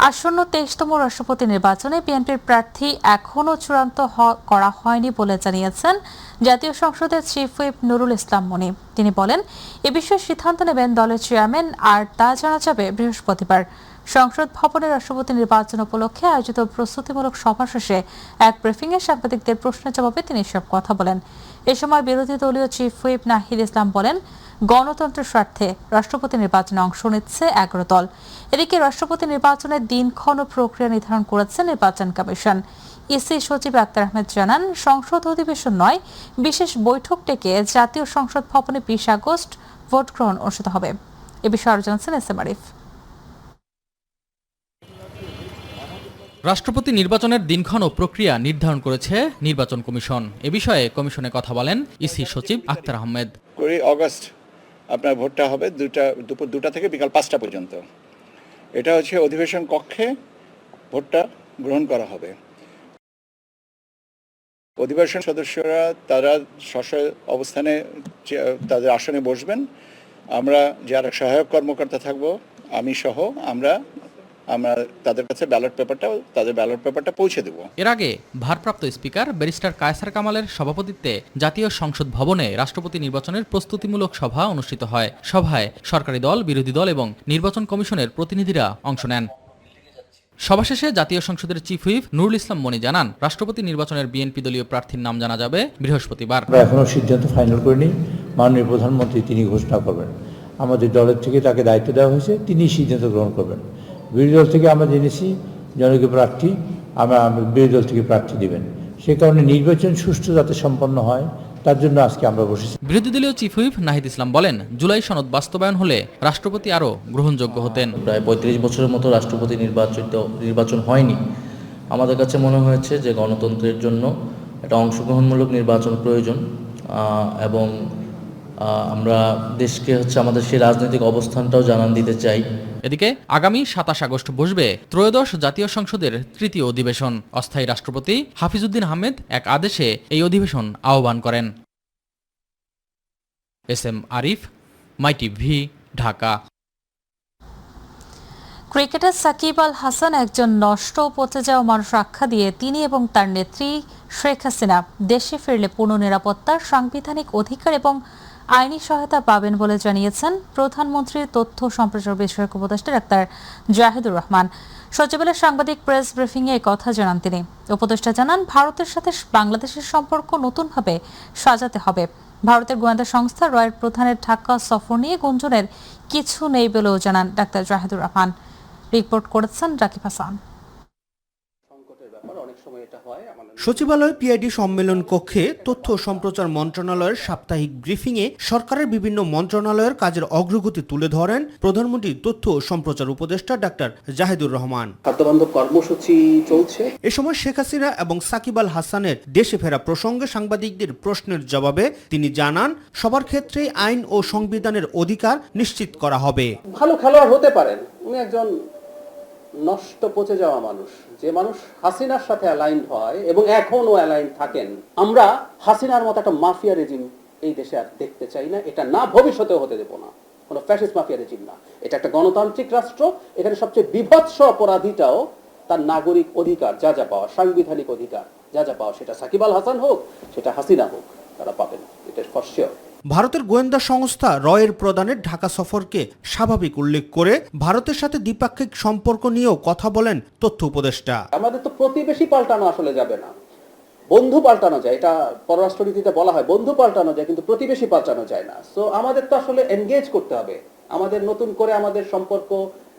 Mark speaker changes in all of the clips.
Speaker 1: আসন্ন 23তম রাষ্ট্রপতি নির্বাচনে বিএনপির প্রার্থী এখনও চূড়ান্ত করা হয়নি বলে জানিয়েছেন জাতীয় সংসদের চিফ হুইপ নুরুল ইসলাম মনি। তিনি বলেন, এ বিষয়ে সিদ্ধান্ত নেবেন দলের চেয়ারম্যান, আর তা জানা যাবে বৃহস্পতিবার। সংসদ ভবনে রাষ্ট্রপতি নির্বাচন উপলক্ষে আয়োজিত প্রস্তুতিমূলক সভা শেষে এক ব্রিফিংয়ে সাংবাদিকদের প্রশ্নের জবাবে তিনি এসব কথা বলেন। এ সময় বিরোধী দলীয় চিফ হুইপ নাহিদ ইসলাম বলেন, গণতন্ত্রের স্বার্থে রাষ্ট্রপতি নির্বাচনে অংশ নিচ্ছে 11 দল। এদিকে রাষ্ট্রপতি নির্বাচনের দিনক্ষণ ও প্রক্রিয়া নির্ধারণ করেছে নির্বাচন কমিশন। ইসি সচিব আক্তার আহমেদ জানান, সংসদ অধিবেশন নয়, বিশেষ বৈঠক ডেকে জাতীয় সংসদ ভবনে 20 আগস্ট ভোট গ্রহণ অনুষ্ঠিত হবে। এ বিষয়ে আরো জানাচ্ছেন এস এম আরিফ।
Speaker 2: রাষ্ট্রপতি নির্বাচনের দিনক্ষণ ও প্রক্রিয়া নির্ধারণ করেছে নির্বাচন কমিশন। এ বিষয়ে কমিশনে কথা বলেন ইসি সচিব আক্তার আহমেদ।
Speaker 3: 20 আগস্ট আপনার ভোটটা হবে দুপুর 2টা থেকে বিকাল 5টা পর্যন্ত। এটা হচ্ছে অধিবেশন কক্ষে ভোটটা গ্রহণ করা হবে। অধিবেশন সদস্যরা তারা স্ব অবস্থানে তাদের আসনে বসবেন। আমরা যারা সহায়ক কর্মকর্তা থাকব, আমি সহ আমরা তাদের কাছে ব্যালট পেপারটা পৌঁছে দেব।
Speaker 2: এর আগে ভারপ্রাপ্ত স্পিকার ব্যারিস্টার কায়সার কামালের সভাপতিত্বে জাতীয় সংসদ ভবনে রাষ্ট্রপতি নির্বাচনের প্রস্তুতিমূলক সভা অনুষ্ঠিত হয়। সভায় সরকারি দল, বিরোধী দল এবং নির্বাচন কমিশনের প্রতিনিধিরা অংশ নেন। সভা শেষে জাতীয় সংসদের চিফ হুইপ নুরুল ইসলাম মনি জানান, রাষ্ট্রপতি নির্বাচনের বিএনপি দলীয় প্রার্থীর নাম জানা যাবে বৃহস্পতিবার।
Speaker 4: আমরা এখনো সিদ্ধান্ত ফাইনাল করিনি। মাননীয় প্রধানমন্ত্রী তিনি ঘোষণা করবেন। আমাদের দলের থেকে তাকে দায়িত্ব দেওয়া হয়েছে, তিনি সিদ্ধান্ত গ্রহণ করবেন। বিরোধী দল থেকে আমরা জেনেছি জনকে প্রার্থী বিরোধী দল থেকে প্রার্থী দিবেন। সে কারণে নির্বাচন সুষ্ঠু যাতে সম্পন্ন হয় তার জন্য আজকে আমরা বসেছি।
Speaker 2: বিরোধী দলীয় চিফ হুইপ নাহিদ ইসলাম বলেন, জুলাই সনদ বাস্তবায়ন হলে রাষ্ট্রপতি আরও গ্রহণযোগ্য হতেন।
Speaker 5: প্রায় 35 বছরের মতো রাষ্ট্রপতি নির্বাচন হয়নি। আমাদের কাছে মনে হয়েছে যে গণতন্ত্রের জন্য একটা অংশগ্রহণমূলক নির্বাচন প্রয়োজন, এবং আমরা দেশকে আমাদের সেই রাজনৈতিক অবস্থানটাও জানান দিতে চাই।
Speaker 2: এদিকে আগামী 27 আগস্ট বসবে ত্রয়োদশ জাতীয় সংসদের তৃতীয় অধিবেশন। অস্থায়ী রাষ্ট্রপতি হাফিজউদ্দিন আহমেদ এক আদেশে এই অধিবেশন আহ্বান করেন। এস এম আরিফ, মাই টিভি, ঢাকা।
Speaker 1: ক্রিকেটার সাকিব আল হাসান একজন নষ্ট ও পচে যাওয়া মানুষ আখ্যা দিয়ে তিনি এবং তার নেত্রী শেখ হাসিনা দেশে ফিরলে পূর্ণ নিরাপত্তার, সাংবিধানিক অধিকার এবং আইনি সহায়তা পাবেন বলে জানিয়েছেন প্রধানমন্ত্রীর তথ্য সম্প্রচার বিষয়ক উপদেষ্টা ডাক্তার জাহিদুর রহমান। সচিবালয়ের সাংবাদিক প্রেস ব্রিফিংয়ে এই কথা জানান তিনি। উপদেষ্টা জানান, ভারতের সাথে বাংলাদেশের সম্পর্ক নতুনভাবে সাজাতে হবে। ভারতের গোয়েন্দা সংস্থা রয়ের প্রধানের ঢাকা সফর নিয়ে গুঞ্জনের কিছু নেই বলেও জানান ডাক্তার জাহিদুর রহমান। রিপোর্ট করেছেন রাকিব হাসান।
Speaker 6: সচিবালয় পিআইডি সম্মেলন কক্ষে তথ্য সম্প্রচার মন্ত্রণালয়ের সাপ্তাহিক ব্রিফিংয়ে সরকারের বিভিন্ন মন্ত্রণালয়ের কাজের অগ্রগতি তুলে ধরেন প্রধানমন্ত্রীর তথ্য সম্প্রচার উপদেষ্টা ডাক্তার জাহিদুর রহমান।
Speaker 7: খাদ্যবান্ধব কর্মসূচি চলছে।
Speaker 6: এ সময় শেখ হাসিনা এবং সাকিব আল হাসানের দেশে ফেরা প্রসঙ্গে সাংবাদিকদের প্রশ্নের জবাবে তিনি জানান, সবার ক্ষেত্রেই আইন ও সংবিধানের অধিকার নিশ্চিত করা হবে।
Speaker 7: ভালো খেলোয়াড় হতে পারেন, উনি একজন নষ্ট পচে যাওয়া মানুষ, যে মানুষ হাসিনার সাথে অ্যালাইন্ড হয় এবং এখনো অ্যালাইন্ড থাকেন। আমরা হাসিনার মতো একটা মাফিয়া রেজিম এই দেশে আর দেখতে চাই না। এটা না ভবিষ্যতেও হতে দেব না, কোনো ফ্যাসিস্ট মাফিয়া রেজিম না। এটা একটা গণতান্ত্রিক রাষ্ট্র। এখানে সবচেয়ে বিভৎস অপরাধীটাও তার নাগরিক অধিকার যা যা পাওয়া, সাংবিধানিক অধিকার যা যা পাওয়া, সেটা সাকিব আল হাসান হোক, সেটা হাসিনা হোক, তারা পাবেন। এটা ফর শিওর।
Speaker 6: ভারতের গোয়েন্দা সংস্থা রয়ের প্রধানের ঢাকা সফরকে স্বাভাবিক উল্লেখ করে ভারতের সাথে দ্বিপাক্ষিক সম্পর্ক নিয়েও কথা বলেন তথ্য উপদেষ্টা।
Speaker 7: আমাদের তো প্রতিবেশী পাল্টানো আসলে যাবে না, বন্ধু পাল্টানো যায়। এটা পররাষ্ট্রনীতিতে বলা হয়, বন্ধু পাল্টানো যায় কিন্তু প্রতিবেশী পাল্টানো যায় না। সো আমাদের তো আসলে এনগেজ করতে হবে, আমাদের নতুন করে আমাদের সম্পর্ক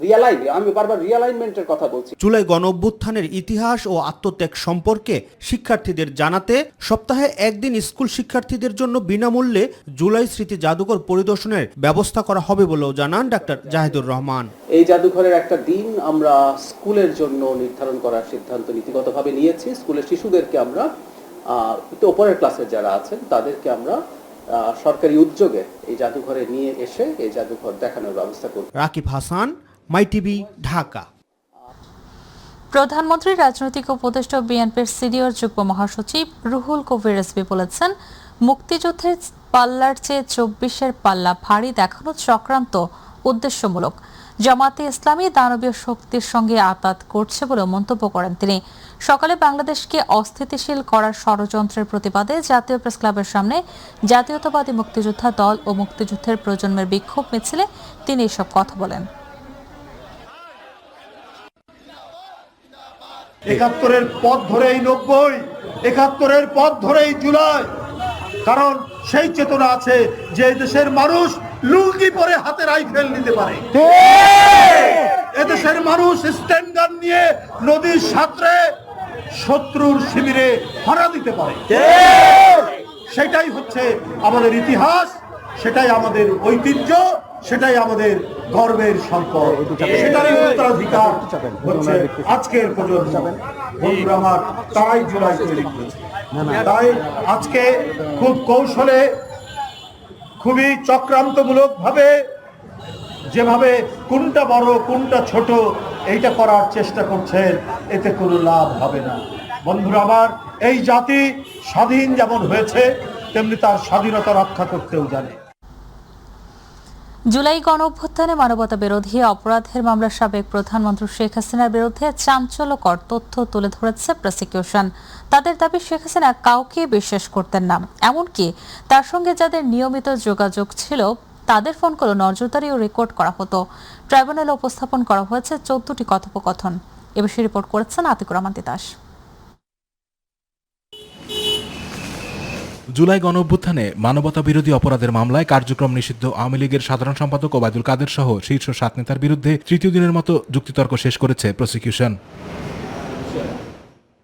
Speaker 7: রিয়ালাইন, আমি বারবার রিয়ালাইনমেন্টের কথা বলছি।
Speaker 6: জুলাই গণঅভ্যুত্থানের ইতিহাস ও আত্মত্যাগ সম্পর্কে শিক্ষার্থীদের জানাতে সপ্তাহে একদিন স্কুল শিক্ষার্থীদের জন্য বিনামূল্যে জুলাই স্মৃতি জাদুঘর পরিদর্শনের ব্যবস্থা করা হবে বলেও জানান ডাক্তার জাহিদুর রহমান।
Speaker 7: এই জাদুঘরের একটা দিন আমরা স্কুলের জন্য নির্ধারণ করার সিদ্ধান্ত নীতিগতভাবে নিয়েছি। স্কুলের শিশুদেরকে আমরা একটু উপরের ক্লাসের যারা আছেন তাদেরকে আমরা সরকারি উদ্যোগে এই জাদুঘরে নিয়ে এসে এই জাদুঘর দেখানোর ব্যবস্থা করব।
Speaker 6: রাকিব হাসান, মাই টিভি, ঢাকা।
Speaker 1: প্রধানমন্ত্রী রাজনৈতিক উপদেষ্টা বিএনপির সিনিয়র যুগ্ম মহাসচিব রুহুল কবির রিজভী বলেছেন, মুক্তিযুদ্ধের পাল্লার চেয়ে 24-এর পাল্লা ভারী দেখানো চক্রান্ত উদ্দেশ্যমূলক। জামাতে ইসলামী দানবীয় শক্তির সঙ্গে আঁতাত করছে বলে মন্তব্য করেন তিনি। সকালে বাংলাদেশকে অস্থিতিশীল করার ষড়যন্ত্রের প্রতিবাদে জাতীয় প্রেসক্লাবের সামনে জাতীয়তাবাদী মুক্তিযোদ্ধা দল ও মুক্তিযুদ্ধের প্রজন্মের বিক্ষোভ মিছিলে তিনি এসব কথা বলেন।
Speaker 8: ৭১-এর পথ ধরেই ৯০, ৭১-এর পথ ধরেই জুলাই, কারণ সেই চেতনা আছে যে দেশের মানুষ লুঙ্গি পরে হাতে রাইফেল নিতে পারে, এদেশের মানুষ স্ট্যান্ডার নিয়ে নদীর সাঁতরে শত্রুর শিবিরে হানা দিতে পারে। সেটাই হচ্ছে আমাদের ইতিহাস, সেটাই আমাদের ঐতিহ্য, সেটাই আমাদের গর্বের সম্পদ, সেটারই উত্তরাধিকার হচ্ছে আজকের প্রজন্ম। বন্ধুরা আমার, তাই জুলাই তৈরি করেছে। তাই আজকে খুব কৌশলে, খুবই চক্রান্তমূলক ভাবে, যেভাবে কোনটা বড় কোনটা ছোট এইটা করার চেষ্টা করছেন, এতে কোনো লাভ হবে না। বন্ধুরা আমার, এই জাতি স্বাধীন যেমন হয়েছে তেমনি তার স্বাধীনতা রক্ষা করতেও জানে।
Speaker 1: জুলাই গণঅভ্যুত্থানে মানবতা বিরোধী অপরাধের মামলার সাবেক প্রধানমন্ত্রী শেখ হাসিনার বিরুদ্ধে চাঞ্চল্যকর তথ্য তুলে ধরেছে প্রসিকিউশন। তাদের দাবি, শেখ হাসিনা কাউকে বিশ্বাস করতেন না, এমনকি তার সঙ্গে যাদের নিয়মিত যোগাযোগ ছিল তাদের ফোনগুলো নজরদারি ও রেকর্ড করা হতো। ট্রাইব্যুনালে উপস্থাপন করা হয়েছে 14টি কথোপকথন। এ বিষয়ে রিপোর্ট করেছেন আতিকুর রহমান তিতাস।
Speaker 9: জুলাই গণঅভ্যুত্থানে মানবতা বিরোধী অপরাধের মামলায় কার্যক্রম নিষিদ্ধ আওয়ামী লীগের সাধারণ সম্পাদক ওবায়দুল কাদের সহ শীর্ষ 7 নেতার বিরুদ্ধে তৃতীয় দিনের মতো যুক্তিতর্ক শেষ করেছে প্রসিকিউশন।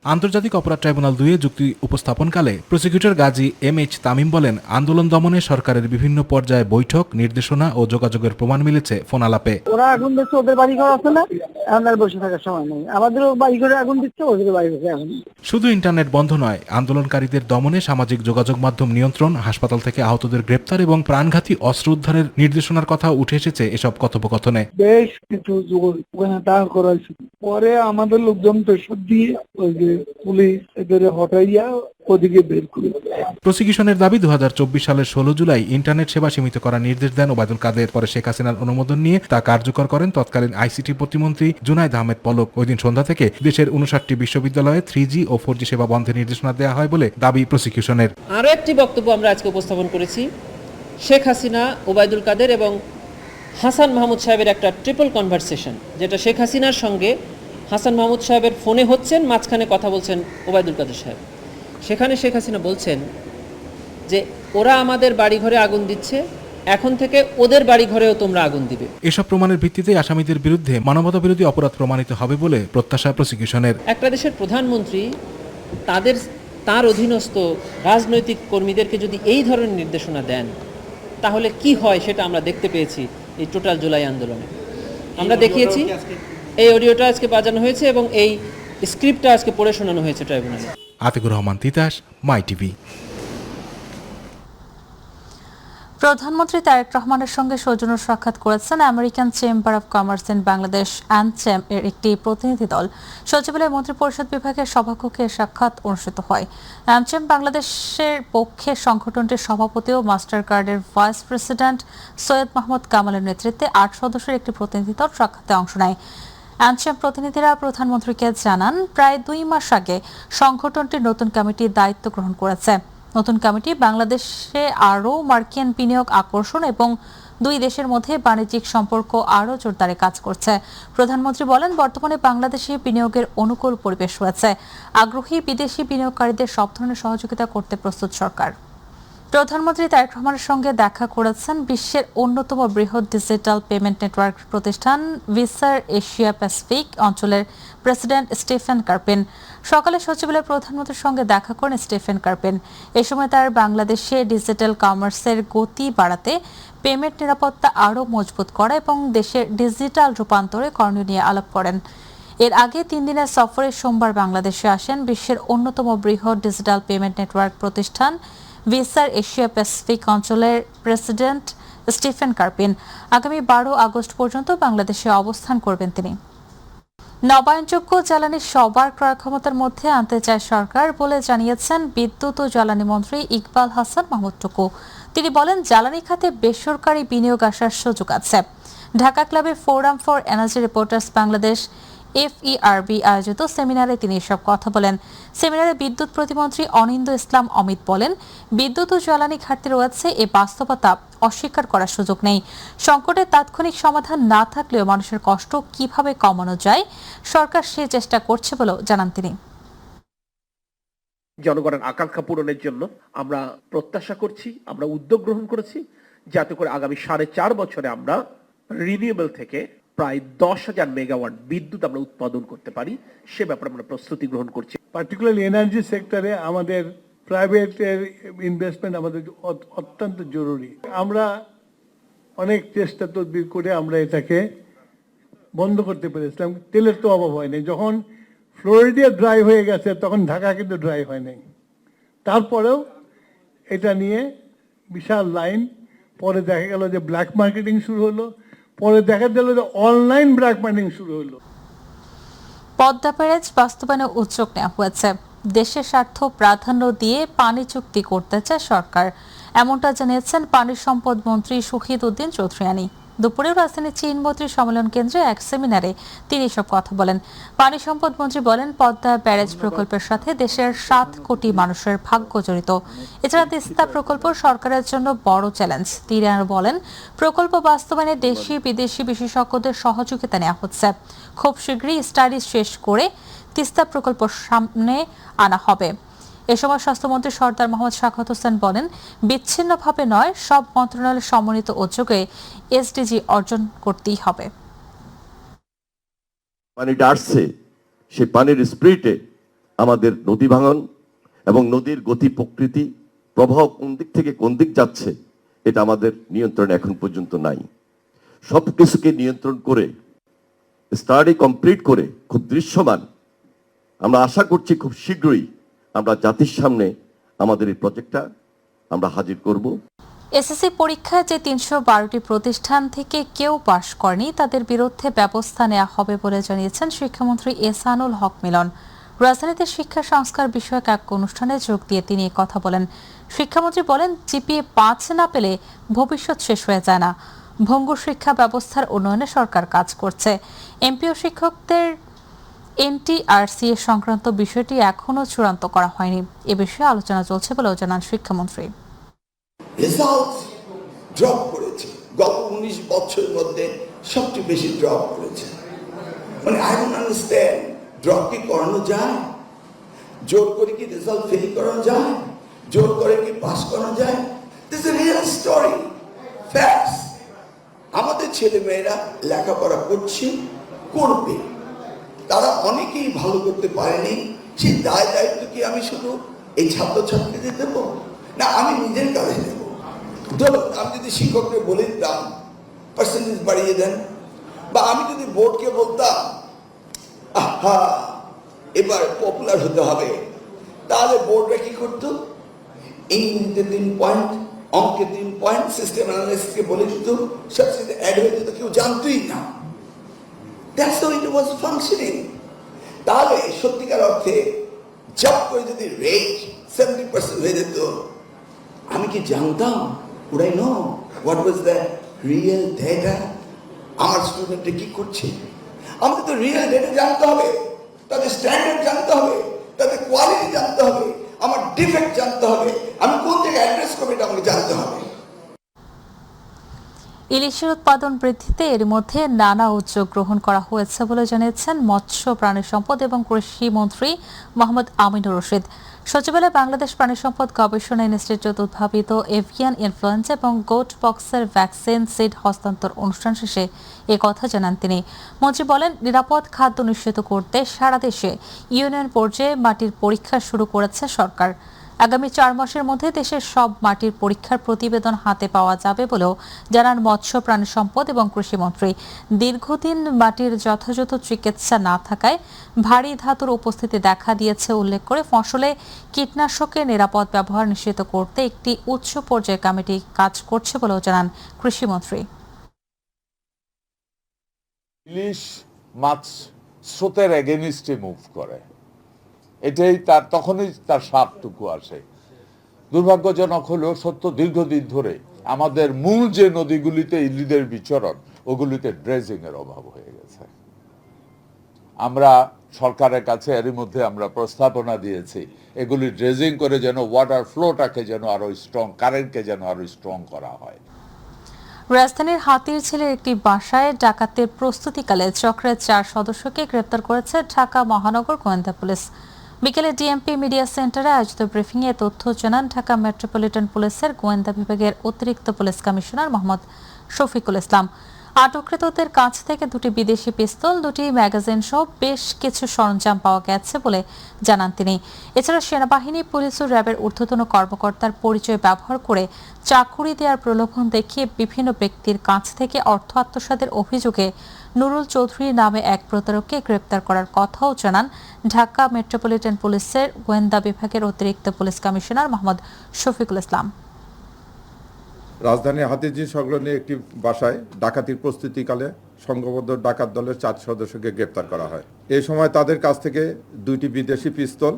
Speaker 9: আন্তর্জাতিক অপরাধ ট্রাইব্যুনাল 2-এ যুক্তি উপস্থাপনকালে প্রসিকিউটর গাজী এম.এইচ. তামিম বলেন, আন্দোলন দমনে সরকারের বিভিন্ন পর্যায়ে বৈঠক, নির্দেশনা ও যোগাযোগের প্রমাণ মিলেছে ফোন আলাপে।
Speaker 10: ওরা আগুন দিচ্ছে, ওদের বাড়ি ঘর আছে না, এখন আর বসে থাকার সময় নেই। আমাদেরও বাড়ি ঘরে আগুন দিচ্ছে, ওদের বাড়ি ঘরে আগুন।
Speaker 9: শুধু ইন্টারনেট বন্ধ নয়, আন্দোলনকারীদের দমনে সামাজিক যোগাযোগ মাধ্যম নিয়ন্ত্রণ, হাসপাতাল থেকে আহতদের গ্রেপ্তার এবং প্রাণঘাতী অস্ত্র উদ্ধারের নির্দেশনার কথা উঠে এসেছে এসব কথোপকথনে।
Speaker 10: বেশ কিছু ওখানে দাঁড় করা হয়েছে, পরে আমাদের লোকজন প্রেশার দিয়ে ওই যে পুলিশ এদের হটাইয়া ওদিকে বের করে।
Speaker 9: প্রসিকিউশনের দাবি, 2024 সালের 16 জুলাই ইন্টারনেট সেবা সীমিত করার নির্দেশ দেন ওবায়দুল কাদের। পরে শেখ হাসিনার অনুমোদন নিয়ে তা কার্যকর করেন তৎকালীন আইসিটি প্রতিমন্ত্রী জুনায়েদ আহমেদ পলক। ওই দিন সন্ধ্যা থেকে দেশের 59টি বিশ্ববিদ্যালয়ে 3G ও 4G সেবা বন্ধের নির্দেশনা দেওয়া হয় বলে দাবি প্রসিকিউশনের।
Speaker 11: আরও একটি বক্তব্য আমরা আজকে উপস্থাপন করেছি, শেখ হাসিনা, ওবায়দুল কাদের এবং হাসান মাহমুদ সাহেবের একটা ট্রিপল কনভারসেশন, যেটা শেখ হাসিনার সঙ্গে হাসান মাহমুদ সাহেবের ফোনে হচ্ছেন, মাঝখানে কথা বলছেন ওবায়দুল কাদের সাহেব। সেখানে শেখ হাসিনা বলছেন যে ওরা আমাদের বাড়িঘরে আগুন দিচ্ছে, এখন থেকে ওদের বাড়িঘরেও তোমরা আগুন দিবে।
Speaker 9: এসব প্রমাণের ভিত্তিতে আসামিদের বিরুদ্ধে মানবতা বিরোধী অপরাধ প্রমাণিত হবে বলে প্রত্যাশা প্রসিকিউশনের।
Speaker 11: একটা দেশের প্রধানমন্ত্রী তার অধীনস্থ রাজনৈতিক কর্মীদেরকে যদি এই ধরনের নির্দেশনা দেন, তাহলে কি হয় সেটা আমরা দেখতে পেয়েছি এই টোটাল জুলাই আন্দোলনে। আমরা দেখিয়েছি, এই অডিওটা আজকে বাজানো হয়েছে এবং এই স্ক্রিপ্টটা আজকে পড়ে শোনানো হয়েছে ট্রাইব্যুনালে।
Speaker 9: Atiqur Rahman Titas, My TV.
Speaker 1: প্রধানমন্ত্রী তারেক রহমানের সঙ্গে সৌজন্য সাক্ষাৎ করেছেন American Chamber of Commerce in Bangladesh AmCham এর একটি প্রতিনিধি দল। সচিবালয় মন্ত্রিপরিষদ বিভাগের সভাকক্ষে সাক্ষাৎ অনুষ্ঠিত হয়। অ্যানচেম বাংলাদেশের পক্ষে সংগঠনটির সভাপতি ও মাস্টার কার্ডের ভাইস প্রেসিডেন্ট সৈয়দ মাহমুদ কামালের নেতৃত্বে 8 সদস্যের একটি প্রতিনিধি দল সাক্ষাতে অংশ নেয়। অ্যানচেম প্রতিনিধিরা প্রধানমন্ত্রীকে জানান, প্রায় 2 মাস আগে সংগঠনটির নতুন কমিটি দায়িত্ব গ্রহণ করেছে। নতুন কমিটি বাংলাদেশে আরও মার্কিন বিনিয়োগ আকর্ষণ এবং 2 দেশের মধ্যে বাণিজ্যিক সম্পর্ক আরও জোরদারে কাজ করছে। প্রধানমন্ত্রী বলেন, বর্তমানে বাংলাদেশে বিনিয়োগের অনুকূল পরিবেশ রয়েছে। আগ্রহী বিদেশি বিনিয়োগকারীদের সব ধরনের সহযোগিতা করতে প্রস্তুত সরকার। প্রধানমন্ত্রী তারেক রহমানের সঙ্গে দেখা করেছেন বিশ্বের অন্যতম বৃহৎ ডিজিটাল পেমেন্ট নেটওয়ার্ক প্রতিষ্ঠান ভিসার এশিয়া প্যাসিফিক অঞ্চলের প্রেসিডেন্ট স্টিফেন কার্পেন। সকালে সচিবালয়ে প্রধানমন্ত্রীর সঙ্গে দেখা করেন স্টিফেন কার্পেন। এ সময় তার বাংলাদেশে ডিজিটাল কমার্সের গতি বাড়াতে, পেমেন্ট নিরাপত্তা আরও মজবুত করা এবং দেশের ডিজিটাল রূপান্তরে করণীয় নিয়ে আলাপ করেন। এর আগে 3 দিনের সফরে সোমবার বাংলাদেশে আসেন বিশ্বের অন্যতম বৃহৎ ডিজিটাল পেমেন্ট নেটওয়ার্ক প্রতিষ্ঠান ভিসার এশিয়া প্যাসিফিক অঞ্চলের প্রেসিডেন্ট স্টিফেন কার্পেন। আগামী 12 আগস্ট পর্যন্ত বাংলাদেশে অবস্থান করবেন তিনি। নবায়নযোগ্য জ্বালানি সবার ক্রয় ক্ষমতার মধ্যে আনতে চায় সরকার বলে জানিয়েছেন বিদ্যুৎ ও জ্বালানি মন্ত্রী ইকবাল হাসান মাহমুদ টুকু। তিনি বলেন, জ্বালানি খাতে বেসরকারি বিনিয়োগ আসার সুযোগ আছে। ঢাকা ক্লাবে forum for energy reporters Bangladesh FERB আয়োজিত সেমিনারে তিনি এসব কথা বলেন। সেমিনারে বিদ্যুৎ প্রতিমন্ত্রী অনিন্দ্য ইসলাম অমিত বলেন, বিদ্যুৎ ও জ্বালানি ঘাটতি রয়েছে, এ বাস্তবতা অস্বীকার করার সুযোগ নেই। সংকটের তাৎক্ষণিক সমাধান না থাকলেও মানুষের কষ্ট কিভাবে কমানো যায়, সরকার সে চেষ্টা করছে বলেও জানান তিনি।
Speaker 8: জনগণের আকাঙ্ক্ষা পূরণের জন্য আমরা প্রত্যাশা করছি, আমরা উদ্যোগ গ্রহণ করেছি, যাতে করে আগামী 4.5 বছরে আমরা রিনিউয়েবল থেকে প্রায় 10,000 মেগাওয়াট বিদ্যুৎ আমরা উৎপাদন করতে পারি, সে ব্যাপারে আমরা প্রস্তুতি গ্রহণ করছি।
Speaker 10: পার্টিকুলারলি এনার্জি সেক্টরে আমাদের প্রাইভেটের ইনভেস্টমেন্ট আমাদের অত্যন্ত জরুরি। আমরা অনেক চেষ্টা তদবির করে আমরা এটাকে বন্ধ করতে পেরেছিলাম। তেলের তো অভাব হয়নি। যখন ফ্লোরিডা ড্রাই হয়ে গেছে তখন ঢাকা কিন্তু ড্রাই হয় নাই। তারপরেও এটা নিয়ে বিশাল লাইন, পরে দেখা গেল যে ব্ল্যাক মার্কেটিং শুরু হলো, পরে দেখা গেল যে অনলাইন ব্ল্যাক মার্কেটিং শুরু হলো।
Speaker 1: পদ্মা ব্যারেজ বাস্তবায়নে উদ্যোগ নেওয়া হয়েছে। দেশের স্বার্থ প্রাধান্য দিয়ে পানি চুক্তি করতে চায় সরকার, এমনটা জানিয়েছেন পানি সম্পদ মন্ত্রী শহীদ উদ্দিন চৌধুরানী। দুপুরে রাজধানীর চীনমৈত্রী সম্মেলন কেন্দ্রে এক সেমিনারে তিনি এসব কথা বলেন। পানি সম্পদ মন্ত্রী বলেন, পদ্মা ব্যারেজ প্রকল্পের সাথে দেশের 7 কোটি মানুষের ভাগ্য জড়িত। এছাড়া তিস্তা প্রকল্প সরকারের জন্য বড় চ্যালেঞ্জ। তিনি আরো বলেন, প্রকল্প বাস্তবায়নে দেশি বিদেশি বিশেষজ্ঞদের সহযোগিতা নেওয়া হচ্ছে। খুব শীঘ্রই স্টাডি শেষ করে তিস্তা প্রকল্প সামনে আনা হবে। এ সময় স্বাস্থ্যমন্ত্রী সরদার মোহাম্মদ শাখাওয়াত হোসেন বলেন, বিচ্ছিন্নভাবে নয়, সব মন্ত্রণালয়ের সমন্বিত উদ্যোগে SDG অর্জন করতেই হবে।
Speaker 12: পানিটা আসছে, সেই পানির স্পিরিটে আমাদের নদী ভাঙন এবং নদীর গতি প্রকৃতি প্রবাহ কোন দিক থেকে কোন দিক যাচ্ছে, এটা আমাদের নিয়ন্ত্রণে এখন পর্যন্ত নাই। সব কিছুকে নিয়ন্ত্রণ করে স্টাডি কমপ্লিট করে খুব দৃশ্যমান আমরা আশা করছি খুব শীঘ্রই আমরা জাতির সামনে আমাদের এই প্রজেক্টটা আমরা হাজির করব।
Speaker 1: SSC পরীক্ষায় যে 312টি প্রতিষ্ঠান থেকে কেউ পাশ করেনি তাদের বিরুদ্ধে ব্যবস্থা নেওয়া হবে বলে জানিয়েছেন শিক্ষামন্ত্রী এহসানুল হক মিলন। রাজধানীতে শিক্ষা সংস্কার বিষয়ক এক অনুষ্ঠানে যোগ দিয়ে তিনি কথা বলেন। শিক্ষামন্ত্রী বলেন, GPA 5 না পেলে ভবিষ্যৎ শেষ হয়ে যায় না। ভঙ্গুর শিক্ষা ব্যবস্থার উন্নয়নে সরকার কাজ করছে। এমপিও শিক্ষকদের NTRC সংক্রান্ত বিষয়টি এখনো চূড়ান্ত করা হয়নি। এ বিষয়ে আলোচনা চলছে বলেও জানান শিক্ষামন্ত্রী।
Speaker 13: রেজাল্ট ড্রপ করেছে, গত 19 বছরের মধ্যে সবচেয়ে বেশি ড্রপ করেছে। মানে আই ডোন্ট আন্ডারস্ট্যান্ড, ড্রপ কি করানো যায়? জোর করে কি রেজাল্ট ফেল করানো যায়? জোর করে কি পাস করানো যায়? This is real story, facts. আমাদের ছেলে মেয়েরা লেখাপড়া করবে, তারা অনেকেই ভালো করতে পারেনি। সেই দায়িত্ব কি আমি শুধু এই ছাত্রছাত্রীদের দেব, না আমি নিজের কাজে দেব? ধরুন আমি যদি শিক্ষককে বলে দিতাম পার্সেন্টেজ বাড়িয়ে দেন, বা আমি যদি বোর্ডকে বলতাম আহা এবার পপুলার হতে হবে, তাহলে বোর্ডরা কি করতো? ইংরেজিতে 3 পয়েন্ট, অঙ্কে 3 পয়েন্ট, সিস্টেম অ্যানালিসিসকে বলে দিত, সবচেয়ে অ্যাড হয়ে যেত, কেউ জানতোই না। That's how it was functioning. তাহলে সত্যিকার অর্থে জব করে যদি রেট 70% হয়ে যেত, আমি কি জানতাম? Would I know what was the real data? আমার স্টুডেন্টরা কি করছে? আমাদের তো রিয়েল ডেটা জানতে হবে, তাদের স্ট্যান্ডার্ড জানতে হবে, তাদের কোয়ালিটি জানতে হবে, আমার ডিফেক্ট জানতে হবে, আমি কোন জায়গায় অ্যাড্রেস করবো এটা আমাকে জানতে হবে।
Speaker 1: ইলিশের উৎপাদন বৃদ্ধিতে এর মধ্যে নানা উদ্যোগ গ্রহণ করা হয়েছে বলে জানিয়েছেন মৎস্য প্রাণী সম্পদ এবং কৃষি মন্ত্রী মোহাম্মদ আমিনুর রশিদ। সচিবালয়ে বাংলাদেশ প্রাণী সম্পদ গবেষণা ইনস্টিটিউট উদ্ভাবিত এভিয়ান ইনফ্লুয়েঞ্জা এবং গোট পক্সের ভ্যাকসিন সিড হস্তান্তর অনুষ্ঠান শেষে এ কথা জানান তিনি। মন্ত্রী বলেন, নিরাপদ খাদ্য নিশ্চিত করতে সারা দেশে ইউনিয়ন পর্যায়ে মাটির পরীক্ষা শুরু করেছে সরকার। আগামী 4 মাসের মধ্যে দেশের সব মাটির পরীক্ষার প্রতিবেদন হাতে পাওয়া যাবে বলেও জানান মৎস্য প্রাণী সম্পদ এবং কৃষিমন্ত্রী। দীর্ঘদিন মাটির যথাযথ চিকিৎসা না থাকায় ভারী ধাতুর উপস্থিতি দেখা দিয়েছে উল্লেখ করে ফসলে কীটনাশকের নিরাপদ ব্যবহার নিশ্চিত করতে একটি উচ্চ পর্যায়ের কমিটি কাজ করছে বলেও জানান কৃষিমন্ত্রী।
Speaker 14: ইলিশ মাছ স্রোতের এগেনিস্টে মুভ করে, এটাই তার তখনই তার স্বাদটুকু আসে। দুর্ভাগ্যজনক হলেও সত্য, দীর্ঘদিন ধরে আমাদের মূল যে নদীগুলিতে ইলিদের বিচরণ, ওগুলিতে ড্রেজিং এর অভাব হয়ে গেছে। আমরা সরকারের কাছে এরই মধ্যে আমরা প্রস্তাবনা দিয়েছি, এগুলি ড্রেজিং করে যেন ওয়াটার ফ্লোটাকে যেন আরো স্ট্রং, কারেন্টকে যেন আরো স্ট্রং করা হয়।
Speaker 1: রাজধানীর হাতির ঝিলের একটি বাসায় ডাকাতের প্রস্তুতিকালে চক্রের 4 সদস্যকে গ্রেপ্তার করেছে ঢাকা মহানগর গোয়েন্দা পুলিশ। বিকেলে ডিএমপি মিডিয়া সেন্টারে আয়োজিত ব্রিফিংয়ে তথ্য জানান ঢাকা মেট্রোপলিটন পুলিশের গোয়েন্দা বিভাগের অতিরিক্ত পুলিশ কমিশনার মোহাম্মদ শফিকুল ইসলাম। আটককৃতদের কাছ থেকে 2টি বিদেশি পিস্তল, 2টি ম্যাগাজিন সহ বেশ কিছু সরঞ্জাম পাওয়া গেছে বলে জানান তিনি। এছাড়া সেনাবাহিনী, পুলিশ ও র্যাবের ঊর্ধ্বতন কর্মকর্তার পরিচয় ব্যবহার করে চাকুরি দেওয়ার প্রলোভন দেখিয়ে বিভিন্ন ব্যক্তির কাছ থেকে অর্থ আত্মসাতের অভিযোগে নুরুল চৌধুরী নামে এক প্রতারককে গ্রেপ্তার করার কথাও জানান ঢাকা মেট্রোপলিটন পুলিশের গোয়েন্দা বিভাগের অতিরিক্ত পুলিশ কমিশনার মোহাম্মদ শফিকুল ইসলাম।
Speaker 15: রাজধানীর হাতিরঝিল সংলগ্ন একটি বাসায় ডাকাতির প্রস্তুতিকালে সংঘবদ্ধ ডাকাত দলের 4 সদস্যকে গ্রেপ্তার করা হয়। এই সময় তাদের কাছ থেকে 2টি বিদেশি পিস্তল,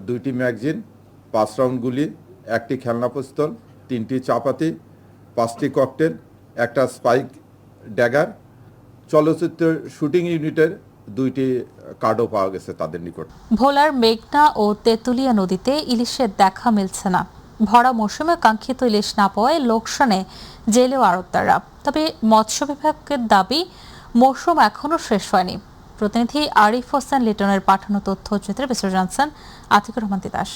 Speaker 15: 2টি ম্যাগাজিন, 5 রাউন্ড গুলি, 1টি খেলনা পিস্তল, 3টি চাপাতি, 5টি ককটেল, 1টা স্পাইক ড্যাগার, চলচ্চিত্র শুটিং ইউনিটের 2টি কার্ডও পাওয়া গেছে তাদের নিকট।
Speaker 1: ভোলার মেঘনা ও তেঁতুলিয়া নদীতে ইলিশের দেখা মিলছে না। ভরা মৌসুমে কাঙ্ক্ষিত ইলিশ না পাওয়ায় লোকসানে জেলে ও আড়তদাররা। তবে মৎস্য বিভাগের দাবি, মৌসুম এখনও শেষ হয়নি। প্রতিনিধি আরিফ হোসেন লিটনের পাঠানো তথ্য চিত্রে বিস্তারিত জানছেন আতিকুর রহমান তিতাস।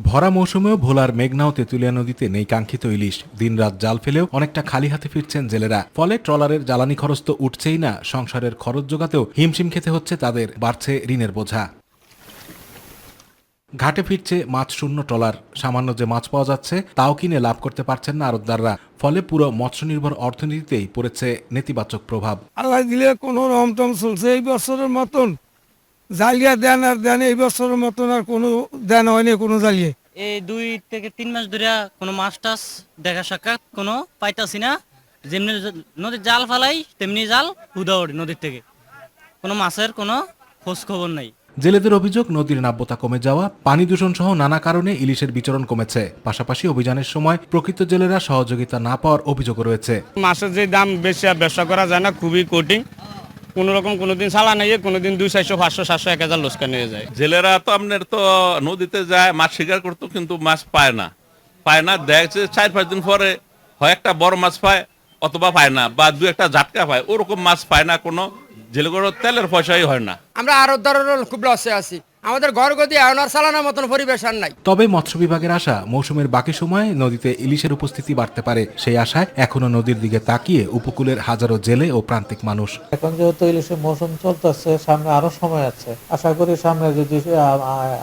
Speaker 9: ভরা মৌসুমেও ভোলার মেঘনা ও তেঁতুলিয়া নদীতে নেই কাঙ্ক্ষিত ইলিশ। দিনরাত জাল ফেলেও অনেকটা খালি হাতে ফিরছেন জেলেরা। ফলে ট্রলারের জ্বালানি খরচ তো উঠছেই না, সংসারের খরচ জোগাতেও হিমশিম খেতে হচ্ছে তাদের, বাড়ছে ঋণের বোঝা। ঘাটে ফিরছে মাছ শূন্য ট্রলার। সামান্য যে মাছ পাওয়া যাচ্ছে তাও কিনে লাভ করতে পারছেন না আড়তদাররা। ফলে পুরো মৎস্য নির্ভর অর্থনীতিতেই পড়েছে নেতিবাচক প্রভাব।
Speaker 16: আল্লাহ দিলে কোনো রমটম চলছে। এই বছরের মতন জালিয়া দেন আর দেন, এই বছরের মতন আর কোনো দেন হয়নি কোনো জ্বালিয়ে।
Speaker 17: এই 2 থেকে 3 মাস ধরে কোনো মাছ টাছ দেখা সাক্ষাৎ কোনো পাইতাছি না। যেমনি নদীর জাল ফালাই তেমনি জাল হুদাওড়ি নদীর থেকে, কোনো মাছের কোনো খোঁজ খবর নাই।
Speaker 9: জেলেদের অভিযোগ, নদীর নাব্যতা কমে যাওয়া, পানি দূষণ সহ নানা কারণে ইলিশের বিচরণ কমেছে। পাশাপাশি অভিযানের সময় প্রকৃত জেলেরা সহযোগিতা না পাওয়ার অভিযোগও রয়েছে।
Speaker 16: মাছের যে দাম বেশি আর ব্যবসা করা যায় না, খুবই কঠিন। কোন রকম কোনোদিন সালা নেই, কোনোদিন 200, 500, 700, 1000 লোসকা নিয়ে যায়।
Speaker 18: জেলেরা তো আপনার তো নদীতে যায় মাছ শিকার করতো, কিন্তু মাছ পায় না। দেখছে 4-5 দিন পরে হয় একটা বড় মাছ পায় অথবা পায় না, বা 2-1টা ঝাটকা পায়, ওরকম মাছ পায় না। কোনো জেলেগুলোর তেলের পয়সাই হয় না।
Speaker 16: আমরা আড়তদারের খুব লসে আছি। আমাদের ঘরগতি আয়নার চালানোর মতন পরিবেশ আর নাই।
Speaker 9: তবে মৎস্য বিভাগের আশা, মৌসুমের বাকি সময়ে নদীতে ইলিশের উপস্থিতি বাড়তে পারে। সেই আশায় এখনো নদীর দিকে তাকিয়ে উপকূলের হাজারো জেলে ও প্রান্তিক মানুষ।
Speaker 19: এখন যেহেতু ইলিশের মৌসুম চলতেছে, সামনে আরো সময় আছে। আশা করি সামনে যদি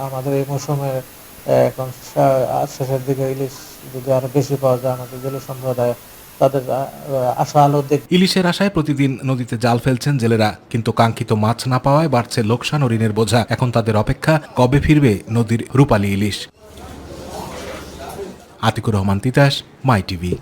Speaker 19: আমাদের এই মৌসুমে এখন শেষের দিকে ইলিশ যদি আরো বেশি পাওয়া যায়, আমাদের জেলে সম্প্রদায় তাদের আশা আলো দেখ।
Speaker 9: ইলিশের আশায় প্রতিদিন নদীতে জাল ফেলছেন জেলেরা, কিন্তু কাঙ্ক্ষিত মাছ না পাওয়ায় বাড়ছে লোকসান ও ঋণের বোঝা। এখন তাদের অপেক্ষা কবে ফিরবে নদীর রূপালী ইলিশ। Atikur Rahman Titas, My TV.